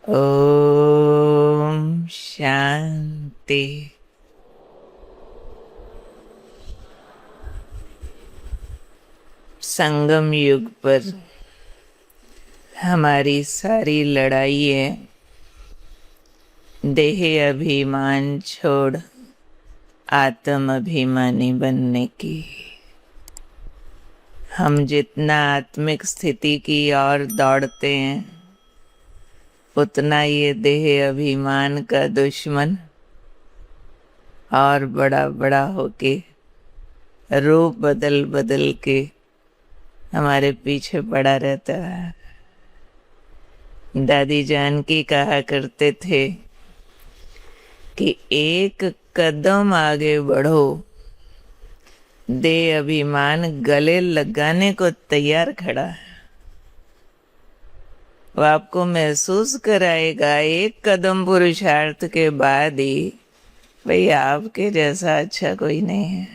ओम शांति। संगम युग पर हमारी सारी लड़ाइयाँ देह अभिमान छोड़ आत्म अभिमानी बनने की। हम जितना आत्मिक स्थिति की ओर दौड़ते हैं, उतना ये देह अभिमान का दुश्मन और बड़ा बड़ा होके रूप बदल बदल के हमारे पीछे पड़ा रहता है। दादी जानकी कहा करते थे कि एक कदम आगे बढ़ो, देह अभिमान गले लगाने को तैयार खड़ा है। वो आपको महसूस कराएगा एक कदम पुरुषार्थ के बाद ही, भाई आपके जैसा अच्छा कोई नहीं है।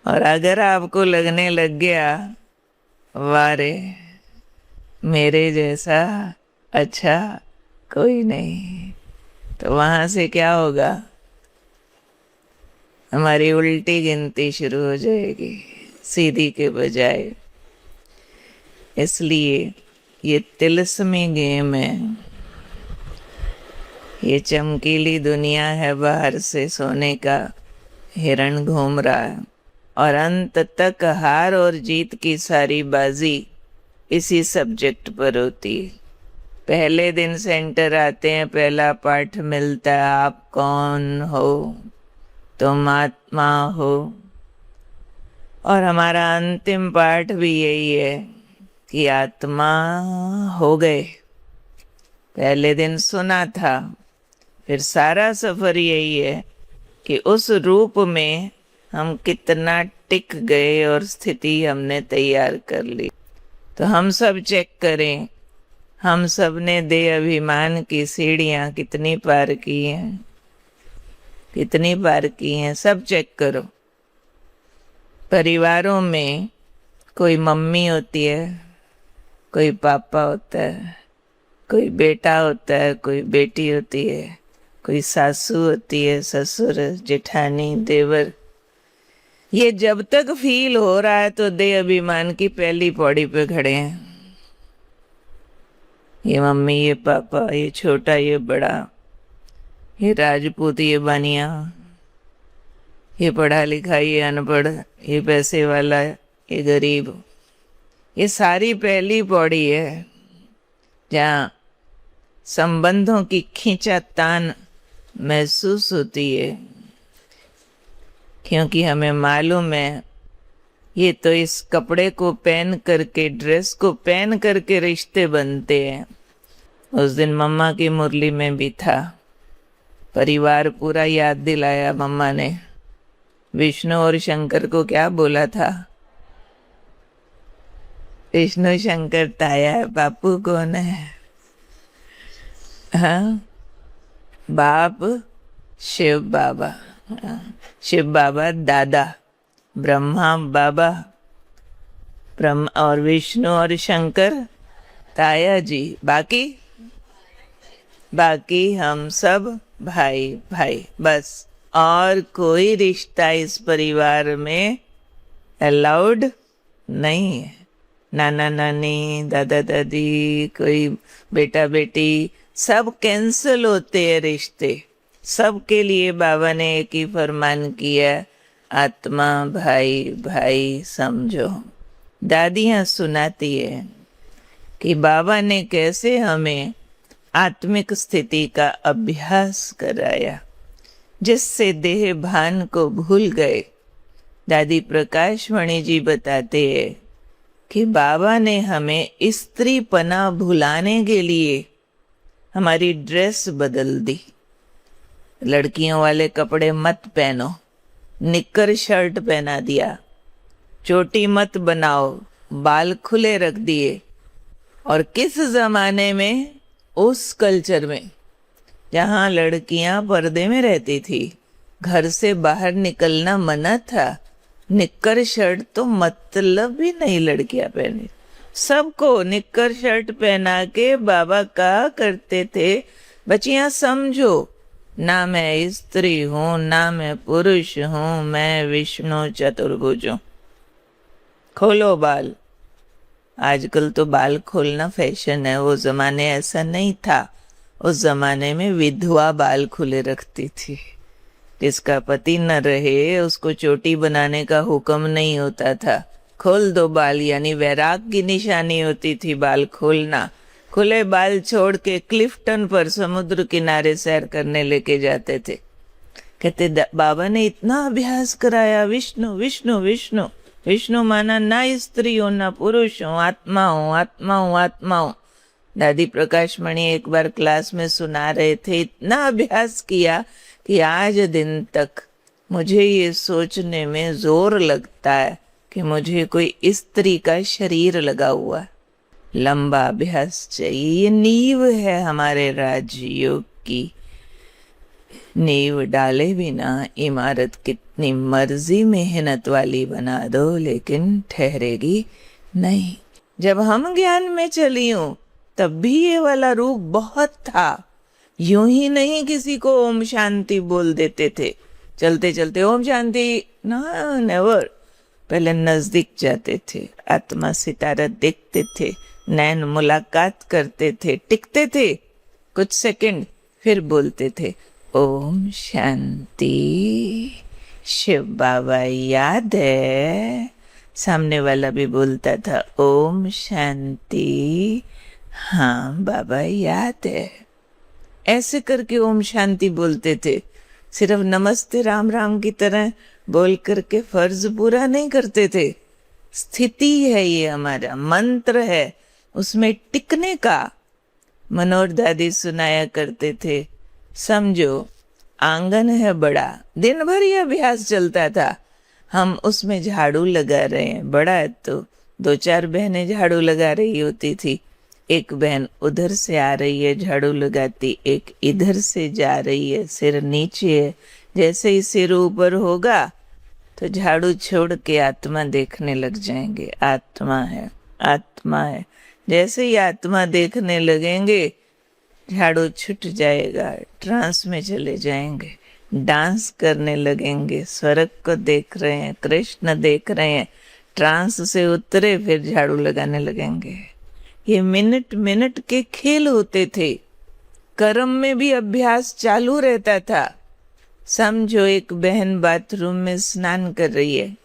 और अगर आपको लगने लग गया वारे मेरे जैसा अच्छा कोई नहीं, तो वहां से क्या होगा? हमारी उल्टी गिनती शुरू हो जाएगी, सीधी के बजाय। इसलिए ये तिलस्मी गेम है, ये चमकीली दुनिया है, बाहर से सोने का हिरण घूम रहा है और अंत तक हार और जीत की सारी बाजी इसी सब्जेक्ट पर होती है। पहले दिन सेंटर आते हैं, पहला पाठ मिलता है, आप कौन हो? तुम आत्मा हो। और हमारा अंतिम पाठ भी यही है कि आत्मा हो गए। पहले दिन सुना था, फिर सारा सफर यही है कि उस रूप में हम कितना टिक गए और स्थिति हमने तैयार कर ली। तो हम सब चेक करें, हम सब ने देह अभिमान की सीढ़ियां कितनी पार की हैं, कितनी पार की हैं, सब चेक करो। परिवारों में कोई मम्मी होती है, कोई पापा होता है, कोई बेटा होता है, कोई बेटी होती है, कोई सासू होती है, ससुर, जेठानी, देवर। ये जब तक फील हो रहा है तो देह अभिमान की पहली पौड़ी पे खड़े हैं। ये मम्मी, ये पापा, ये छोटा, ये बड़ा, ये राजपूत, ये बनिया, ये पढ़ा लिखा, ये अनपढ़, ये पैसे वाला, ये गरीब। ये सारी पहली पौड़ी है जहाँ संबंधों की खींचातान महसूस होती है, क्योंकि हमें मालूम है ये तो इस कपड़े को पहन करके, ड्रेस को पहन करके रिश्ते बनते हैं। उस दिन मम्मा की मुरली में भी था, परिवार पूरा याद दिलाया मम्मा ने। विष्णु और शंकर को क्या बोला था? विष्णु शंकर ताया है, बापू कौन है? हाँ, बाप शिव बाबा। शिव बाबा दादा, ब्रह्मा बाबा, ब्रह्मा और विष्णु और शंकर ताया जी। बाकी हम सब भाई भाई, बस। और कोई रिश्ता इस परिवार में अलाउड नहीं है। नाना नानी, दादा दादी, कोई बेटा बेटी, सब कैंसिल होते हैं रिश्ते। सबके लिए बाबा ने एक ही फरमान किया, आत्मा भाई भाई समझो। दादियाँ सुनाती है कि बाबा ने कैसे हमें आत्मिक स्थिति का अभ्यास कराया, जिससे देह भान को भूल गए। दादी प्रकाशमणि जी बताते हैं कि बाबा ने हमें स्त्रीपना भुलाने के लिए हमारी ड्रेस बदल दी। लड़कियों वाले कपड़े मत पहनो, निक्कर शर्ट पहना दिया। चोटी मत बनाओ, बाल खुले रख दिए। और किस जमाने में? उस कल्चर में जहाँ लड़कियां पर्दे में रहती थी, घर से बाहर निकलना मना था। निक्कर शर्ट तो मतलब भी नहीं लड़कियां पहने। सबको निक्कर शर्ट पहना के बाबा कहा करते थे, बच्चियां समझो, ना मैं स्त्री हूं ना मैं पुरुष हूं, मैं विष्णु चतुर्भुज हूं। खोलो बाल। आजकल तो बाल खोलना फैशन है, वो जमाने ऐसा नहीं था। उस जमाने में विधवा बाल खुले रखती थी। जिसका पति न रहे उसको चोटी बनाने का हुक्म नहीं होता था। खोल दो बाल यानी वैराग की निशानी होती थी बाल खोलना। खुले बाल छोड़ के क्लिफ्टन पर समुद्र किनारे सैर करने लेके जाते थे। कहते बाबा ने इतना अभ्यास कराया, विष्णु विष्णु विष्णु विष्णु माना ना स्त्री हो ना पुरुष हो, आत्मा हो आत्मा हो आत्मा हो। दादी प्रकाश मणि एक बार क्लास में सुना रहे थे, इतना अभ्यास किया कि आज दिन तक मुझे ये सोचने में जोर लगता है कि मुझे कोई स्त्री का शरीर लगा हुआ है। लंबा अभ्यास चाहिए, ये नींव है हमारे राजयोग की। नींव डाले बिना इमारत कितनी मर्जी मेहनत वाली बना दो लेकिन ठहरेगी नहीं। जब हम ज्ञान में चली हूं तब भी ये वाला रूप बहुत था। यूं ही नहीं किसी को ओम शांति बोल देते थे, चलते चलते ओम शांति ना, नेवर। पहले नजदीक जाते थे, आत्मा सितारा देखते थे, नैन मुलाकात करते थे, टिकते थे कुछ सेकंड, फिर बोलते थे ओम शांति। शिव बाबा याद है? सामने वाला भी बोलता था ओम शांति। हाँ बाबा याद है। ऐसे करके ओम शांति बोलते थे। सिर्फ नमस्ते राम राम की तरह बोल करके फर्ज पूरा नहीं करते थे। स्थिति है ये, हमारा मंत्र है, उसमें टिकने का। मनोहर दादी सुनाया करते थे, समझो आंगन है बड़ा, दिन भर ये अभ्यास चलता था। हम उसमें झाड़ू लगा रहे हैं, बड़ा है तो 2-4 बहनें झाड़ू लगा रही होती थी। एक बहन उधर से आ रही है झाड़ू लगाती, एक इधर से जा रही है, सिर नीचे है। जैसे ही सिर ऊपर होगा तो झाड़ू छोड़ के आत्मा देखने लग जाएंगे, आत्मा है आत्मा है। जैसे ही आत्मा देखने लगेंगे झाड़ू छूट जाएगा, ट्रांस में चले जाएंगे, डांस करने लगेंगे। स्वर्ग को देख रहे हैं, कृष्ण देख रहे हैं, ट्रांस से उतरे फिर झाड़ू लगाने लगेंगे। ये मिनट मिनट के खेल होते थे। कर्म में भी अभ्यास चालू रहता था। समझो एक बहन बाथरूम में स्नान कर रही है,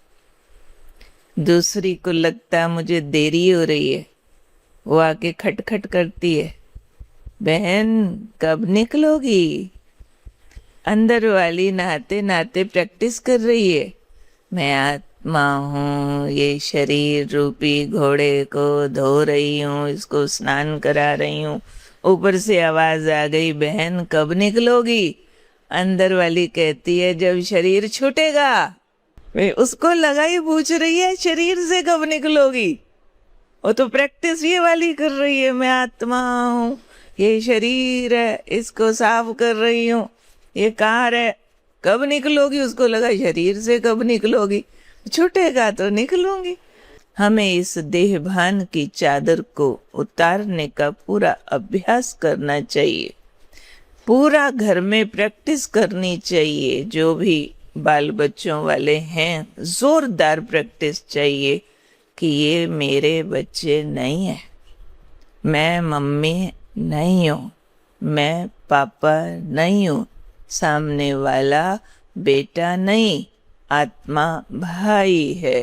दूसरी को लगता मुझे देरी हो रही है, वो आके खटखट करती है, बहन कब निकलोगी? अंदर वाली नहाते नहाते प्रैक्टिस कर रही है, मैं आत्मा हूँ, ये शरीर रूपी घोड़े को धो रही हूँ, इसको स्नान करा रही हूँ। ऊपर से आवाज आ गई, बहन कब निकलोगी? अंदर वाली कहती है जब शरीर छूटेगा। वे उसको लगा ही पूछ रही है शरीर से कब निकलोगी। वो तो प्रैक्टिस ये वाली कर रही है, मैं आत्मा हूँ, ये शरीर है, इसको साफ कर रही हूँ, ये कार है, कब निकलोगी? उसको लगा शरीर से कब निकलोगी, छूटेगा तो निकलूंगी। हमें इस देहभान की चादर को उतारने का पूरा अभ्यास करना चाहिए, पूरा घर में प्रैक्टिस करनी चाहिए। जो भी बाल बच्चों वाले हैं, जोरदार प्रैक्टिस चाहिए कि ये मेरे बच्चे नहीं है, मैं मम्मी नहीं हूँ, मैं पापा नहीं हूँ, सामने वाला बेटा नहीं, आत्मा भाई है,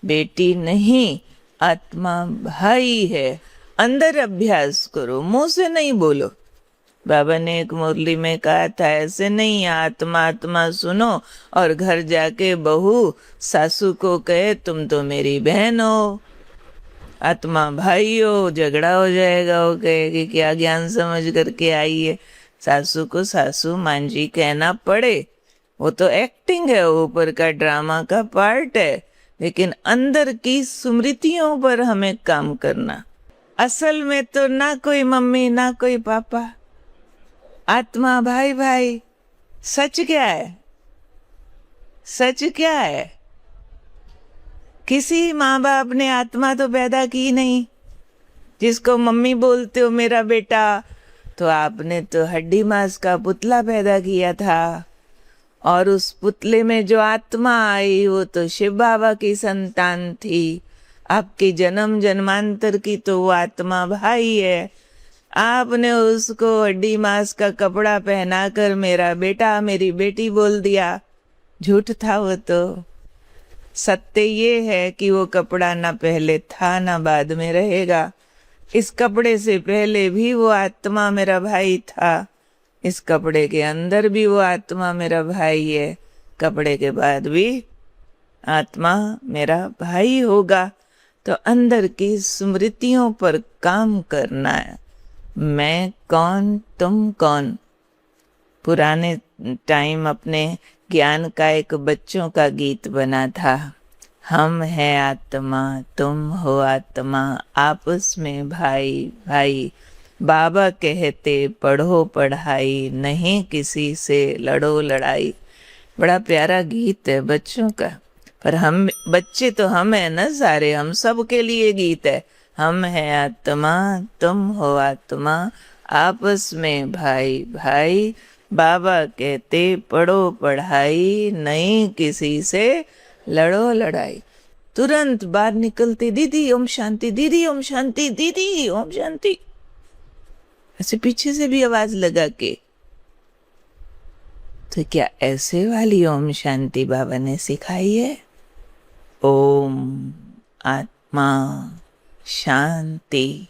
बेटी नहीं, आत्मा भाई है। अंदर अभ्यास करो, मुंह से नहीं बोलो। बाबा ने एक मुरली में कहा था, ऐसे नहीं आत्मा आत्मा सुनो और घर जाके बहू सासू को कहे तुम तो मेरी बहन हो, आत्मा भाई हो, झगड़ा हो जाएगा। वो कहेगी क्या ज्ञान समझ करके आई है। सासू को सासू मांझी कहना पड़े, वो तो एक्टिंग है, ऊपर का ड्रामा का पार्ट है, लेकिन अंदर की स्मृतियों पर हमें काम करना। असल में तो ना कोई मम्मी ना कोई पापा, आत्मा भाई भाई। सच क्या है? सच क्या है? किसी माँ बाप ने आत्मा तो पैदा की नहीं, जिसको मम्मी बोलते हो मेरा बेटा, तो आपने तो हड्डी मांस का पुतला पैदा किया था, और उस पुतले में जो आत्मा आई वो तो शिव बाबा की संतान थी। आपके जन्म जन्मांतर की तो वो आत्मा भाई है। आपने उसको हड्डी मांस का कपड़ा पहनाकर मेरा बेटा मेरी बेटी बोल दिया। झूठ था वो तो। सत्य ये है कि वो कपड़ा ना पहले था ना बाद में रहेगा। इस कपड़े से पहले भी वो आत्मा मेरा भाई था, इस कपड़े के अंदर भी वो आत्मा मेरा भाई है, कपड़े के बाद भी आत्मा मेरा भाई होगा। तो अंदर की स्मृतियों पर काम करना है। मैं कौन तुम कौन। पुराने टाइम अपने ज्ञान का एक बच्चों का गीत बना था, हम है आत्मा तुम हो आत्मा आपस में भाई भाई, बाबा कहते पढ़ो पढ़ाई नहीं किसी से लड़ो लड़ाई। बड़ा प्यारा गीत है बच्चों का, पर हम बच्चे तो हम है ना सारे, हम सब के लिए गीत है। हम है आत्मा तुम हो आत्मा आपस में भाई भाई, बाबा कहते पढ़ो पढ़ाई नहीं किसी से लड़ो लड़ाई। तुरंत बाहर निकलते दीदी ओम शांति, दीदी ओम शांति, दीदी ओम शांति, ऐसे पीछे से भी आवाज लगा के। तो क्या ऐसे वाली ओम शांति बाबा ने सिखाई है? ओम आत्मा शांति,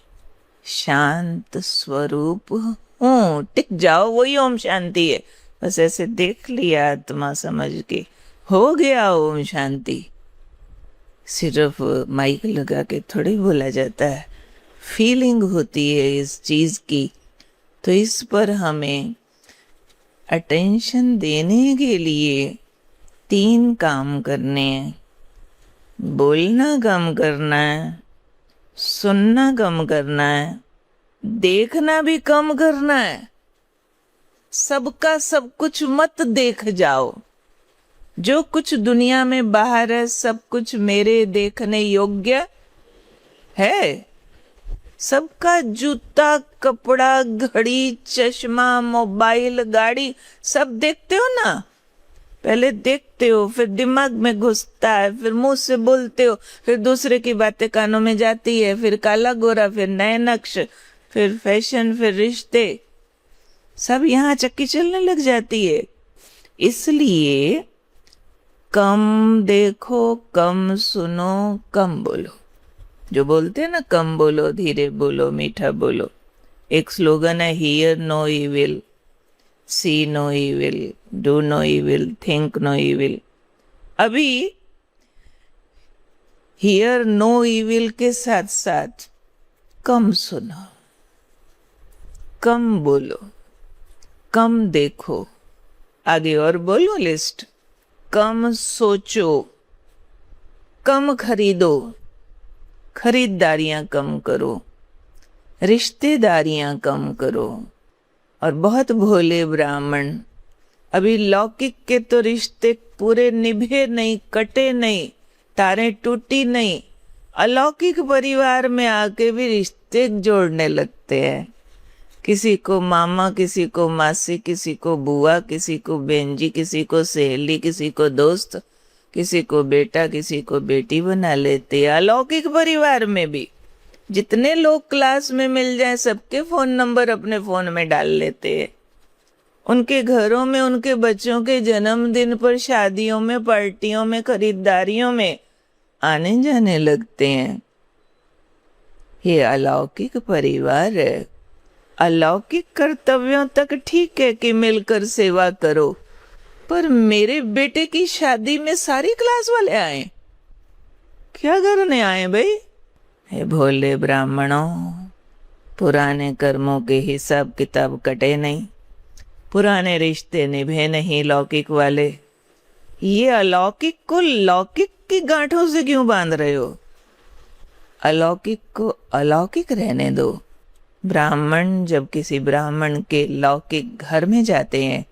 शांत स्वरूप हूँ, टिक जाओ, वही ओम शांति है। बस ऐसे देख लिया आत्मा समझ के, हो गया ओम शांति। सिर्फ माइक लगा के थोड़ी बोला जाता है, फीलिंग होती है इस चीज की। तो इस पर हमें अटेंशन देने के लिए 3 काम करने हैं। बोलना कम करना है, सुनना कम करना है, देखना भी कम करना है। सबका सब कुछ मत देख जाओ। जो कुछ दुनिया में बाहर है सब कुछ मेरे देखने योग्य है। सबका जूता कपड़ा घड़ी चश्मा मोबाइल गाड़ी सब देखते हो ना। पहले देखते हो, फिर दिमाग में घुसता है, फिर मुंह से बोलते हो, फिर दूसरे की बातें कानों में जाती है, फिर काला गोरा, फिर नए नक्श, फिर फैशन, फिर रिश्ते, सब यहाँ चक्की चलने लग जाती है। इसलिए कम देखो, कम सुनो, कम बोलो। जो बोलते हैं ना कम बोलो, धीरे बोलो, मीठा बोलो। एक स्लोगन है, hear no evil, see no evil, do no evil, think no evil. अभी हियर नो इविल के साथ साथ कम सुनो, कम बोलो, कम देखो। आगे और बोलो लिस्ट। कम सोचो, कम खरीदो, खरीदारियां कम करो, रिश्तेदारियां कम करो। और बहुत भोले ब्राह्मण, अभी लौकिक के तो रिश्ते पूरे निभे नहीं, कटे नहीं, तारें टूटी नहीं, अलौकिक परिवार में आके भी रिश्ते जोड़ने लगते हैं। किसी को मामा, किसी को मासी, किसी को बुआ, किसी को बेंजी, किसी को सहेली, किसी को दोस्त, किसी को बेटा, किसी को बेटी बना लेते हैं। अलौकिक परिवार में भी जितने लोग क्लास में मिल जाए सबके फोन नंबर अपने फोन में डाल लेते हैं। उनके घरों में उनके बच्चों के जन्मदिन पर, शादियों में, पार्टियों में, खरीदारियों में आने जाने लगते हैं। ये अलौकिक परिवार है। अलौकिक कर्तव्यों तक ठीक है कि मिलकर सेवा करो, पर मेरे बेटे की शादी में सारी क्लास वाले आए, क्या करने आए भाई? हे भोले ब्राह्मणों, पुराने कर्मों के हिसाब किताब कटे नहीं, पुराने रिश्ते निभे नहीं लौकिक वाले। ये अलौकिक को लौकिक की गांठों से क्यों बांध रहे हो? अलौकिक को अलौकिक रहने दो। ब्राह्मण जब किसी ब्राह्मण के लौकिक घर में जाते हैं,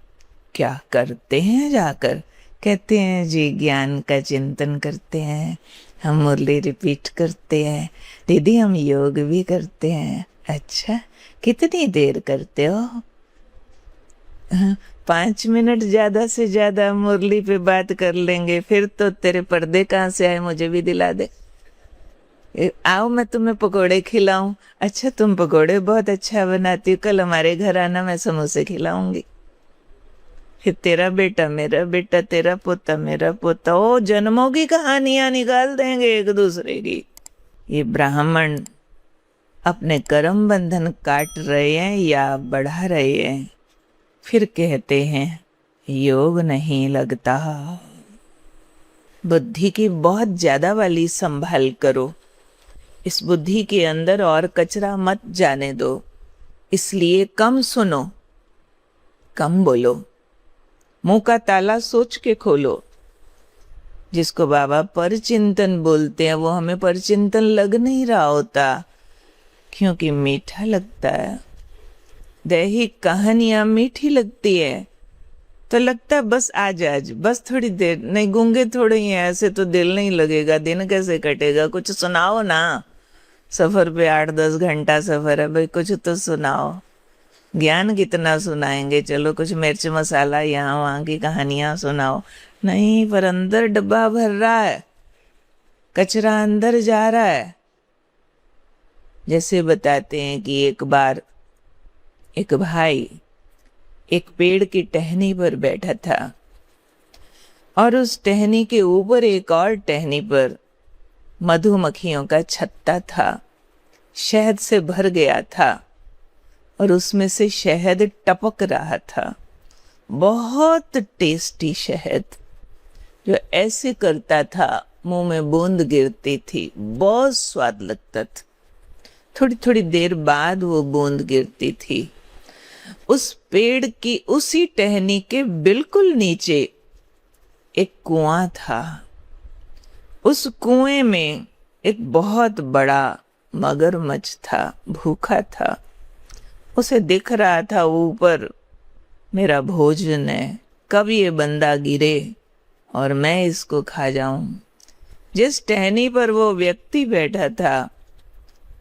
क्या करते हैं? जाकर कहते हैं जी ज्ञान का चिंतन करते हैं, हम मुरली रिपीट करते हैं। दीदी हम योग भी करते हैं। अच्छा, कितनी देर करते हो? 5 मिनट ज़्यादा से ज़्यादा मुरली पे बात कर लेंगे, फिर तो तेरे पर्दे कहाँ से आए, मुझे भी दिला दे। आओ मैं तुम्हें पकोड़े खिलाऊं। अच्छा तुम पकोड़े बहुत अच्छा बनाती हो, कल हमारे घर आना, मैं समोसे खिलाऊंगी। फिर तेरा बेटा मेरा बेटा, तेरा पोता मेरा पोता, ओ जन्मों की कहानियां निकाल देंगे एक दूसरे की। ये ब्राह्मण अपने कर्म बंधन काट रहे हैं या बढ़ा रहे हैं, फिर कहते हैं योग नहीं लगता। बुद्धि की बहुत ज्यादा वाली संभाल करो, इस बुद्धि के अंदर और कचरा मत जाने दो, इसलिए कम सुनो, कम बोलो, मुंह का ताला सोच के खोलो। जिसको बाबा परचिंतन बोलते हैं वो हमें परचिंतन लग नहीं रहा होता, क्योंकि मीठा लगता है। दैहिक कहानियां मीठी लगती है तो लगता है बस आज बस थोड़ी देर, नहीं गूंगे थोड़े ही हैं, ऐसे तो दिल नहीं लगेगा, दिन कैसे कटेगा, कुछ सुनाओ ना। सफर पे 8-10 घंटा सफर है भाई, कुछ तो सुनाओ। ज्ञान कितना सुनाएंगे, चलो कुछ मिर्च मसाला यहाँ वहाँ की कहानियां सुनाओ, नहीं, पर अंदर डब्बा भर रहा है, कचरा अंदर जा रहा है। जैसे बताते हैं कि एक बार एक भाई एक पेड़ की टहनी पर बैठा था और उस टहनी के ऊपर एक और टहनी पर मधुमक्खियों का छत्ता था, शहद से भर गया था और उसमें से शहद टपक रहा था, बहुत टेस्टी शहद, जो ऐसे करता था मुंह में बूंद गिरती थी, बहुत स्वाद लगता था। थोड़ी थोड़ी देर बाद वो बूंद गिरती थी। उस पेड़ की उसी टहनी के बिल्कुल नीचे एक कुआं था। उस कुएं में एक बहुत बड़ा मगरमच्छ था, भूखा था। उसे दिख रहा था ऊपर मेरा भोजन है, कब ये बंदा गिरे और मैं इसको खा जाऊं। जिस टहनी पर वो व्यक्ति बैठा था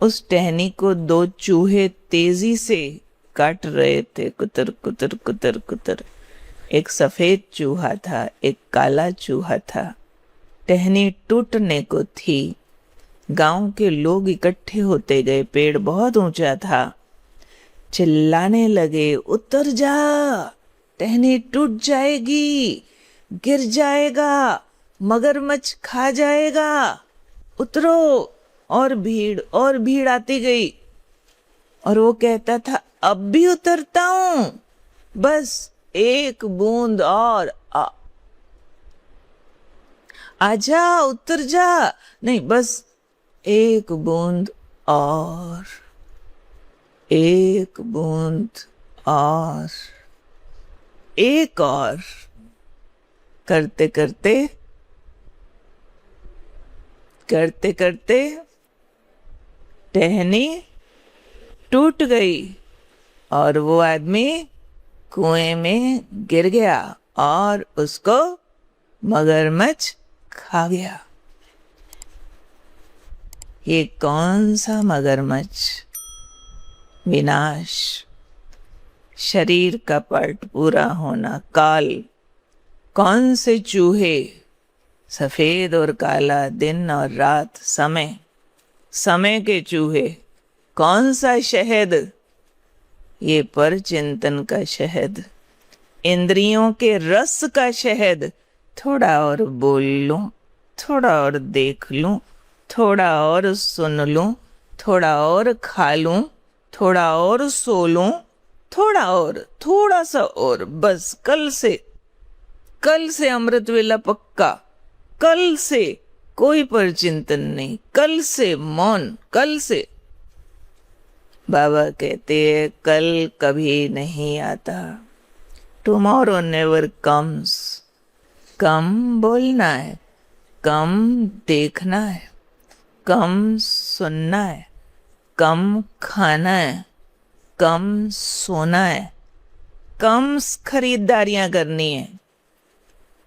उस टहनी को 2 चूहे तेजी से काट रहे थे, कुतर कुतर कुतर कुतर। एक सफेद चूहा था, एक काला चूहा था। टहनी टूटने को थी। गांव के लोग इकट्ठे होते गए, पेड़ बहुत ऊंचा था, चिल्लाने लगे, उतर जा, टहनी टूट जाएगी, गिर जाएगा, मगरमच्छ खा जाएगा, उतरो। और भीड़ आती गई और वो कहता था अब भी उतरता हूं, बस एक बूंद और, आजा उतर जा, नहीं बस एक बूंद और, एक बूंद और, एक और, करते करते करते करते टहनी टूट गई और वो आदमी कुएं में गिर गया और उसको मगरमच्छ खा गया। ये कौन सा मगरमच्छ? विनाश, शरीर का पट पूरा होना, काल। कौन से चूहे? सफेद और काला, दिन और रात, समय, समय के चूहे। कौन सा शहद? ये पर चिंतन का शहद, इंद्रियों के रस का शहद। थोड़ा और बोल लूं, थोड़ा और देख लूं, थोड़ा और सुन लूं, थोड़ा और खा लूं, थोड़ा और सो लूं, थोड़ा और, थोड़ा सा और, बस कल से अमृत वेला पक्का, कल से कोई पर चिंतन नहीं, कल से मौन, कल से। बाबा कहते हैं कल कभी नहीं आता, टुमारो नेवर कम्स। कम बोलना है, कम देखना है, कम सुनना है, कम खाना है, कम सोना है, कम खरीदारियां करनी है,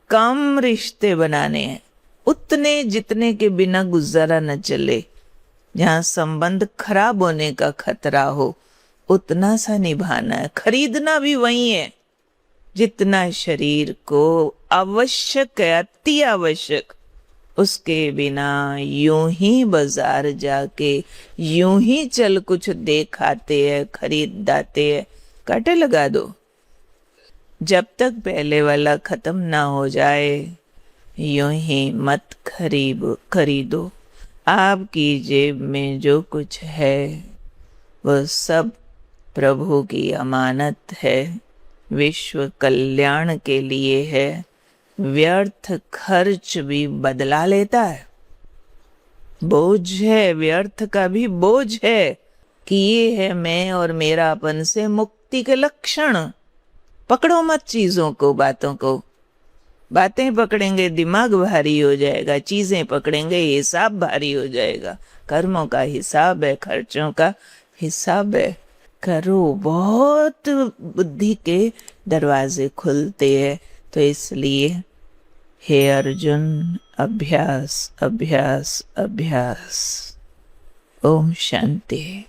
कम रिश्ते बनाने हैं, उतने जितने के बिना गुजारा न चले, जहाँ संबंध खराब होने का खतरा हो उतना सा निभाना है। खरीदना भी वही है जितना शरीर को आवश्यक है, अति आवश्यक। उसके बिना यूं ही बाजार जाके यूं ही चल कुछ देखाते हैं, खरीदाते हैं, कांटे लगा दो। जब तक पहले वाला खत्म ना हो जाए यूं ही मत खरीदो। आपकी जेब में जो कुछ है वह सब प्रभु की अमानत है, विश्व कल्याण के लिए है। व्यर्थ खर्च भी बदला लेता है। बोझ है, व्यर्थ का भी बोझ है कि ये है मैं और मेरापन से मुक्ति के लक्षण। पकड़ो मत चीजों को, बातों को। बातें पकड़ेंगे दिमाग भारी हो जाएगा, चीजें पकड़ेंगे हिसाब भारी हो जाएगा। कर्मों का हिसाब है, खर्चों का हिसाब है। करो, बहुत बुद्धि के दरवाजे खुलते हैं। तो इसलिए हे अर्जुन, अभ्यास अभ्यास अभ्यास। ओम शांति।